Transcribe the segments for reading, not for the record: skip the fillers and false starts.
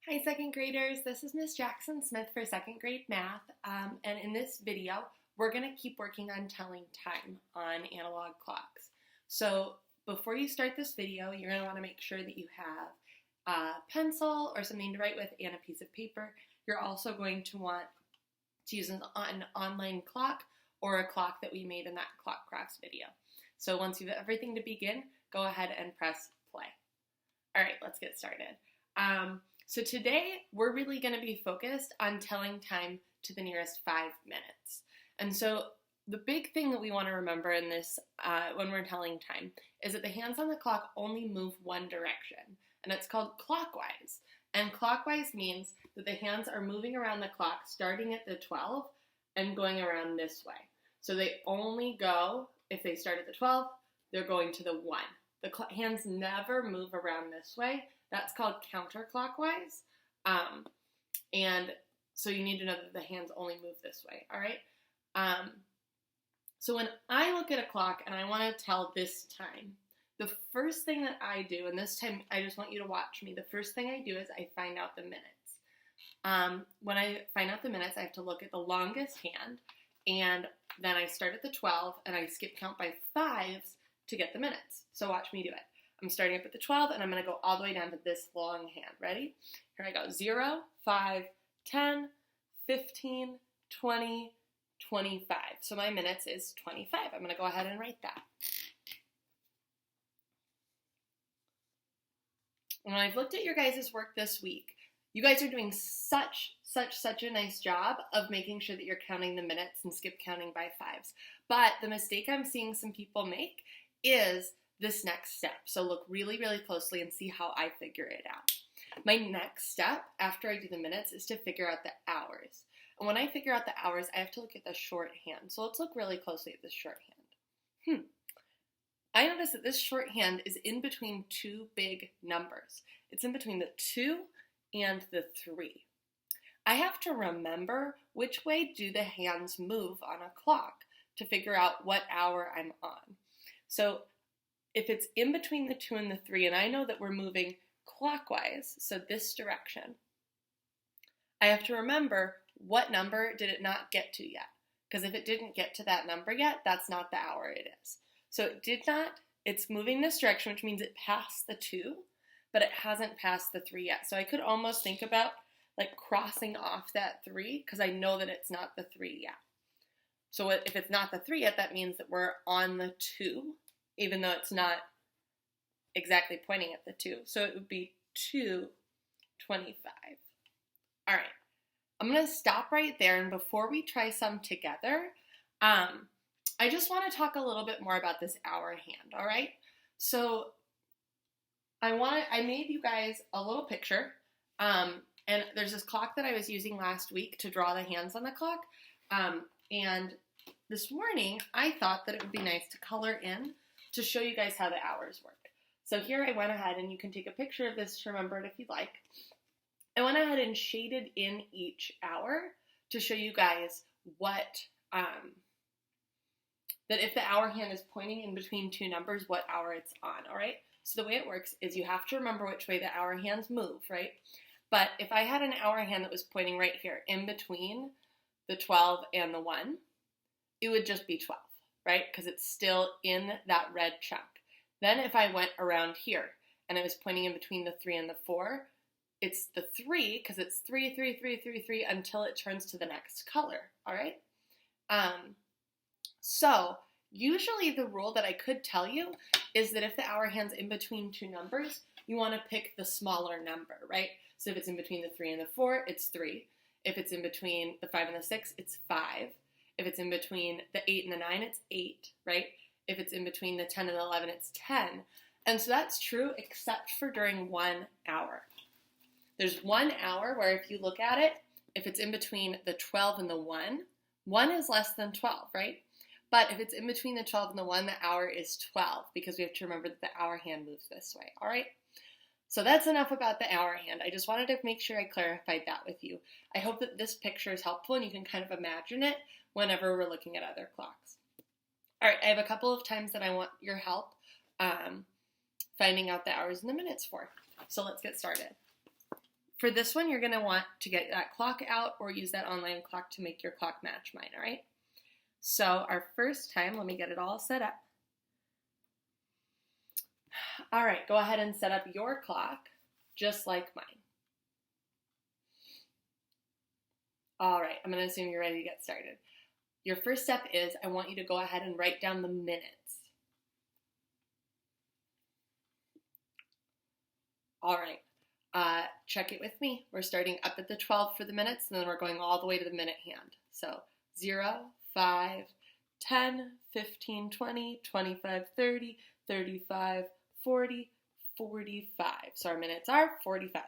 Hi second graders, this is Miss Jackson Smith for second grade math, and in this video we're going to keep working on telling time on analog clocks. So before you start this video, you're going to want to make sure that you have a pencil or something to write with and a piece of paper. You're also going to want to use an online clock or a clock that we made in that clock crafts video. So once you have everything to begin, go ahead and press play. Alright, let's get started. So today we're really going to be focused on telling time to the nearest 5 minutes. And so the big thing that we want to remember in this when we're telling time is that the hands on the clock only move one direction, and it's called clockwise. And clockwise means that the hands are moving around the clock starting at the 12 and going around this way. So they only go, if they start at the 12, they're going to the 1. The hands never move around this way. That's called counterclockwise. And so you need to know that the hands only move this way, all right? So when I look at a clock and I want to tell this time, the first thing that I do, and this time I just want you to watch me, the first thing I do is I find out the minutes. When I find out the minutes, I have to look at the longest hand, and then I start at the 12, and I skip count by 5s to get the minutes. So watch me do it. I'm starting up at the 12, and I'm going to go all the way down to this long hand. Ready? Here I go. 0, 5, 10, 15, 20, 25. So my minutes is 25. I'm going to go ahead and write that. When I've looked at your guys' work this week, you guys are doing such a nice job of making sure that you're counting the minutes and skip counting by 5s. But the mistake I'm seeing some people make is this next step. So look really closely and see how I figure it out. My next step after I do the minutes is to figure out the hours. And when I figure out the hours, I have to look at the shorthand. So let's look really closely at this shorthand. I notice that this shorthand is in between two big numbers. It's in between the 2 and the 3. I have to remember which way do the hands move on a clock to figure out what hour I'm on. So if it's in between the 2 and the 3, and I know that we're moving clockwise, so this direction, I have to remember what number did it not get to yet. Because if it didn't get to that number yet, that's not the hour it is. So it did not, it's moving this direction, which means it passed the 2, but it hasn't passed the 3 yet. So I could almost think about like crossing off that 3 because I know that it's not the 3 yet. So if it's not the 3 yet, that means that we're on the 2, even though it's not exactly pointing at the 2. So it would be 2:25. All right, I'm going to stop right there, and before we try some together, I just want to talk a little bit more about this hour hand, all right? So I made you guys a little picture, and there's this clock that I was using last week to draw the hands on the clock, and this morning I thought that it would be nice to color in to show you guys how the hours work. So here I went ahead, and you can take a picture of this to remember it if you'd like. I went ahead and shaded in each hour to show you guys what, that if the hour hand is pointing in between two numbers, what hour it's on, all right? So the way it works is you have to remember which way the hour hands move, right? But if I had an hour hand that was pointing right here in between the 12 and the 1, it would just be 12, right? Because it's still in that red chunk. Then if I went around here and it was pointing in between the 3 and the 4, it's the 3 because it's 3, 3, 3, 3, 3 until it turns to the next color, all right? So usually the rule that I could tell you is that if the hour hand's in between two numbers, you want to pick the smaller number, right? So if it's in between the 3 and the 4, it's 3. If it's in between the 5 and the 6, it's 5. If it's in between the 8 and the 9, it's 8, right? If it's in between the 10 and the 11, it's 10. And so that's true except for during 1 hour. There's 1 hour where if you look at it, if it's in between the 12 and the 1, 1 is less than 12, right? But if it's in between the 12 and the 1, the hour is 12 because we have to remember that the hour hand moves this way, all right? So that's enough about the hour hand. I just wanted to make sure I clarified that with you. I hope that this picture is helpful and you can kind of imagine it whenever we're looking at other clocks. All right, I have a couple of times that I want your help finding out the hours and the minutes for. So let's get started. For this one, you're going to want to get that clock out or use that online clock to make your clock match mine, all right? So our first time, let me get it all set up. All right, go ahead and set up your clock just like mine. All right, I'm going to assume you're ready to get started. Your first step is I want you to go ahead and write down the minutes. All right, check it with me. We're starting up at the 12 for the minutes, and then we're going all the way to the minute hand. So 0, 5, 10, 15, 20, 25, 30, 35, 40, 45. So our minutes are 45.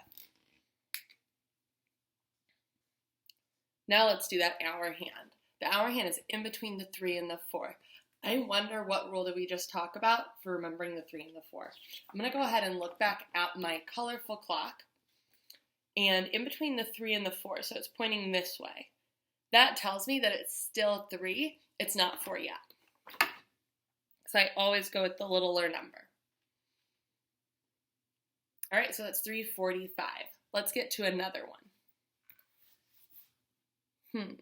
Now let's do that hour hand. The hour hand is in between the 3 and the 4. I wonder what rule did we just talk about for remembering the 3 and the 4. I'm going to go ahead and look back at my colorful clock. And in between the 3 and the 4, so it's pointing this way. That tells me that it's still 3. It's not 4 yet. So I always go with the littler number. All right, so that's 3:45. Let's get to another one.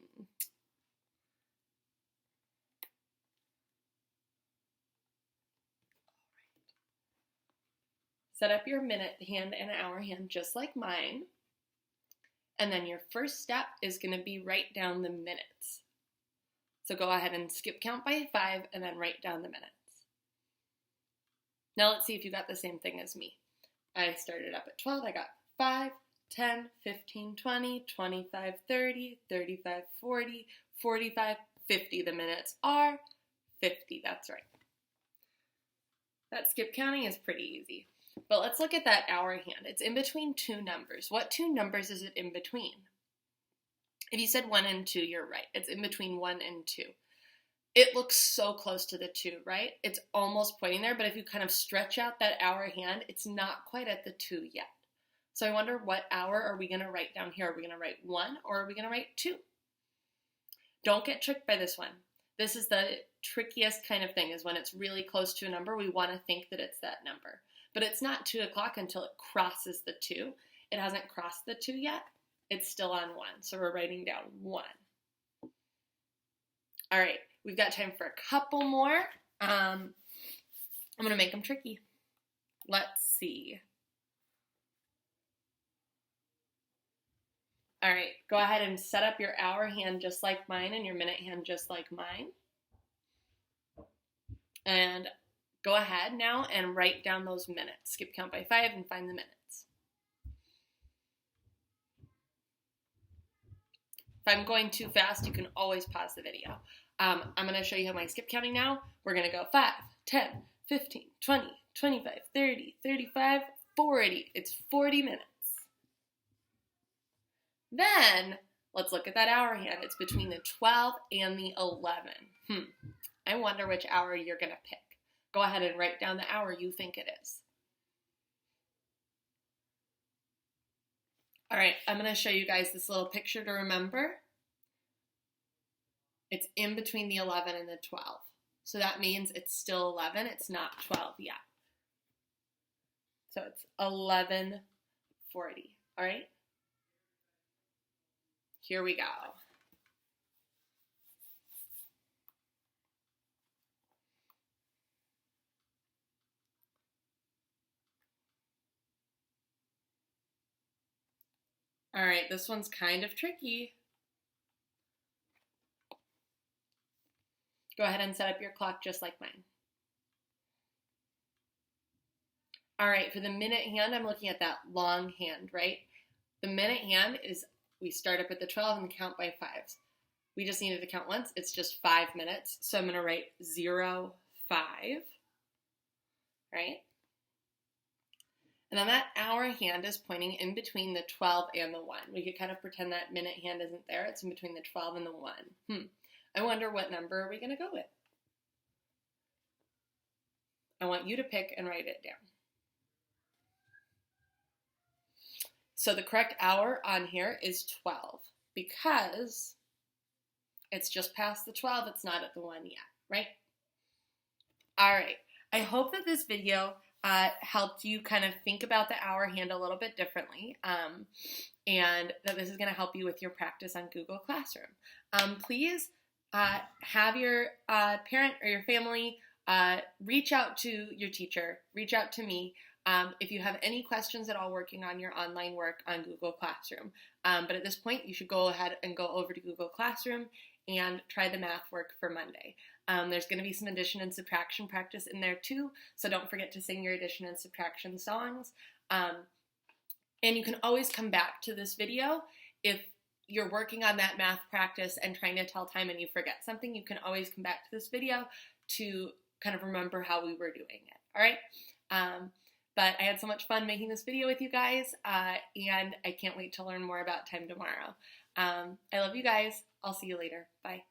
Set up your minute hand and hour hand just like mine. And then your first step is going to be write down the minutes. So go ahead and skip count by 5 and then write down the minutes. Now let's see if you got the same thing as me. I started up at 12. I got 5, 10, 15, 20, 25, 30, 35, 40, 45, 50. The minutes are 50. That's right. That skip counting is pretty easy. But let's look at that hour hand. It's in between two numbers. What two numbers is it in between? If you said 1 and 2, you're right. It's in between 1 and 2. It looks so close to the 2, right? It's almost pointing there, but if you kind of stretch out that hour hand, it's not quite at the 2 yet. So I wonder what hour are we going to write down here? Are we going to write 1 or are we going to write 2? Don't get tricked by this one. This is the trickiest kind of thing, is when it's really close to a number, we want to think that it's that number. But it's not 2 o'clock until it crosses the 2. It hasn't crossed the 2 yet. It's still on 1. So we're writing down 1. All right, we've got time for a couple more. I'm going to make them tricky. Let's see. All right, go ahead and set up your hour hand just like mine and your minute hand just like mine. And go ahead now and write down those minutes. Skip count by 5 and find the minutes. If I'm going too fast, you can always pause the video. I'm going to show you how my skip counting now. We're going to go 5, 10, 15, 20, 25, 30, 35, 40. It's 40 minutes. Then, let's look at that hour hand. It's between the 12 and the 11. I wonder which hour you're going to pick. Go ahead and write down the hour you think it is. All right, I'm going to show you guys this little picture to remember. It's in between the 11 and the 12. So that means it's still 11. It's not 12 yet. So it's 11:40. All right? Here we go. All right, this one's kind of tricky. Go ahead and set up your clock just like mine. All right, for the minute hand, I'm looking at that long hand, right? The minute hand is, we start up at the 12 and count by 5s. We just needed to count once. It's just 5 minutes. So I'm going to write 0, 5, right? And then that hour hand is pointing in between the 12 and the 1. We could kind of pretend that minute hand isn't there. It's in between the 12 and the 1. I wonder what number are we going to go with? I want you to pick and write it down. So the correct hour on here is 12 because it's just past the 12. It's not at the 1 yet, right? All right. I hope that this video helped you kind of think about the hour hand a little bit differently, and that this is going to help you with your practice on Google Classroom. Please have your parent or your family reach out to your teacher, reach out to me if you have any questions at all working on your online work on Google Classroom. But at this point, you should go ahead and go over to Google Classroom and try the math work for Monday. There's going to be some addition and subtraction practice in there too, so don't forget to sing your addition and subtraction songs. And you can always come back to this video if you're working on that math practice and trying to tell time and you forget something. You can always come back to this video to kind of remember how we were doing it, all right? But I had so much fun making this video with you guys, and I can't wait to learn more about time tomorrow. I love you guys. I'll see you later. Bye.